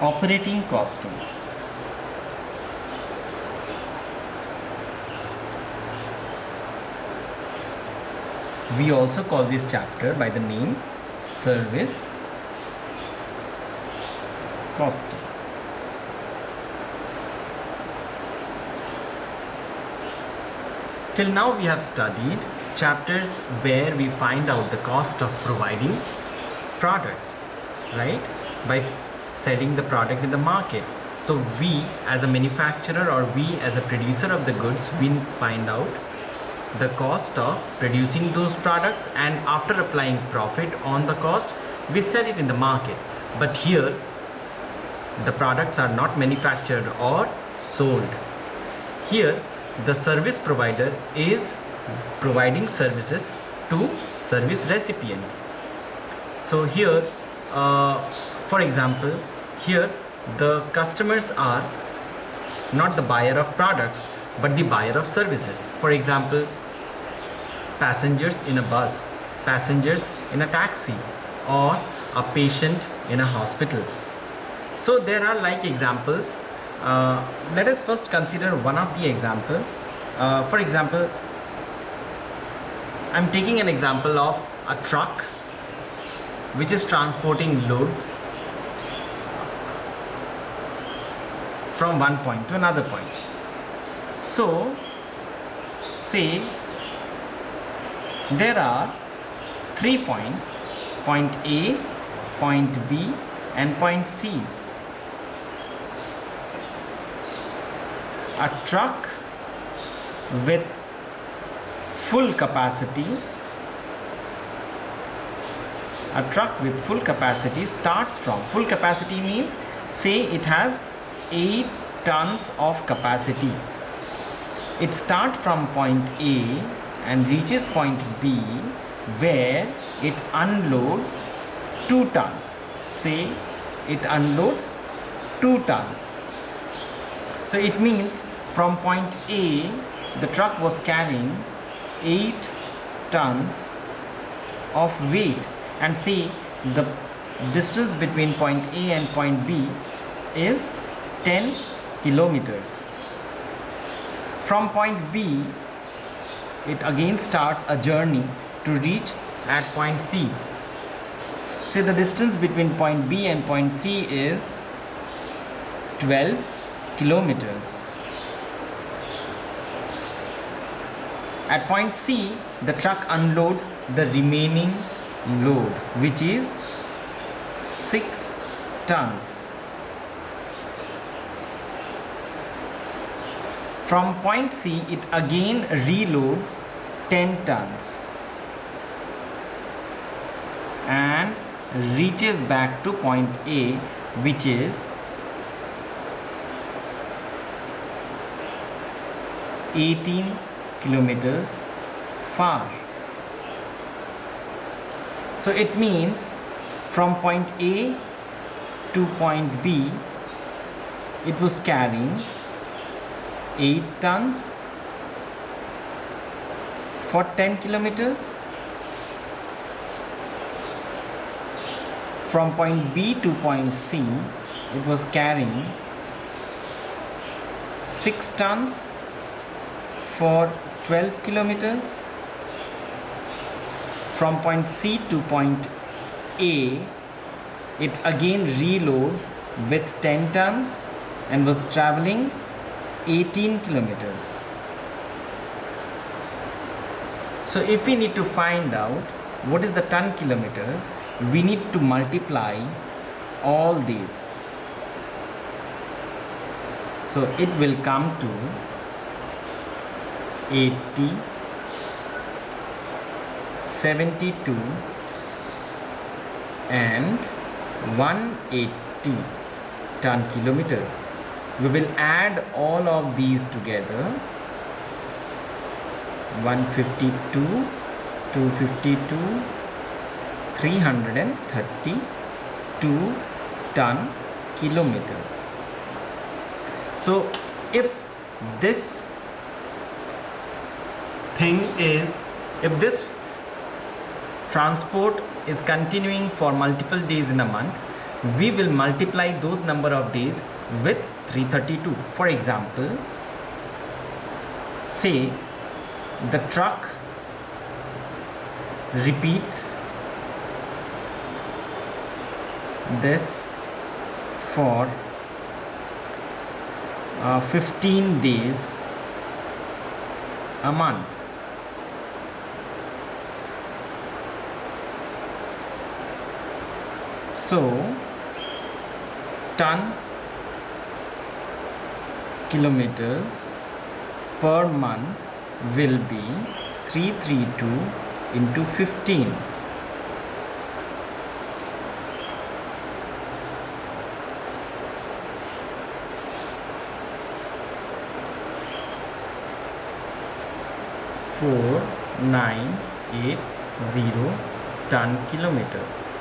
Operating costing. We also call this chapter by the name service costing. Till now we have studied chapters where we find out the cost of providing products, right? By selling the product in the market. So we as a manufacturer or we as a producer of the goods, we find out the cost of producing those products, and after applying profit on the cost, we sell it in the market. But here the products are not manufactured or sold. Here the service provider is providing services to service recipients. So here for example, here the customers are not the buyer of products but the buyer of services. For example, passengers in a bus, passengers in a taxi, or a patient in a hospital. So there are like examples. Let us first consider one of the example. For example, I'm taking an example of a truck which is transporting loads from one point to another point. So say there are 3 points, point A, point B and point C. A truck with full capacity, starts from, full capacity means say it has 8 tons of capacity. It starts from point A and reaches point B where it unloads 2 tons. Say it unloads 2 tons. So it means from point A the truck was carrying 8 tons of weight, and see the distance between point A and point B is 10 kilometers. From point B it again starts a journey to reach at point C. Say the distance between point B and point C is 12 kilometers. At point C, the truck unloads the remaining load, which is 6 tons. From point C, it again reloads 10 tons and reaches back to point A, which is 18 kilometers far. So it means from point A to point B it was carrying 8 tons for 10 kilometers. From point B to point C it was carrying 6 tons for 12 kilometers. From point C to point A it again reloads with 10 tons and was traveling 18 kilometers. So if we need to find out what is the ton kilometers, we need to multiply all these. So it will come to 80, 72 and 180 ton kilometers. We will add all of these together. 152, 252, 332 ton kilometers. So if this transport is continuing for multiple days in a month, we will multiply those number of days with 332. For example, say the truck repeats this for 15 days a month. So ton kilometers per month will be 332 into 15. (4980) ton kilometers.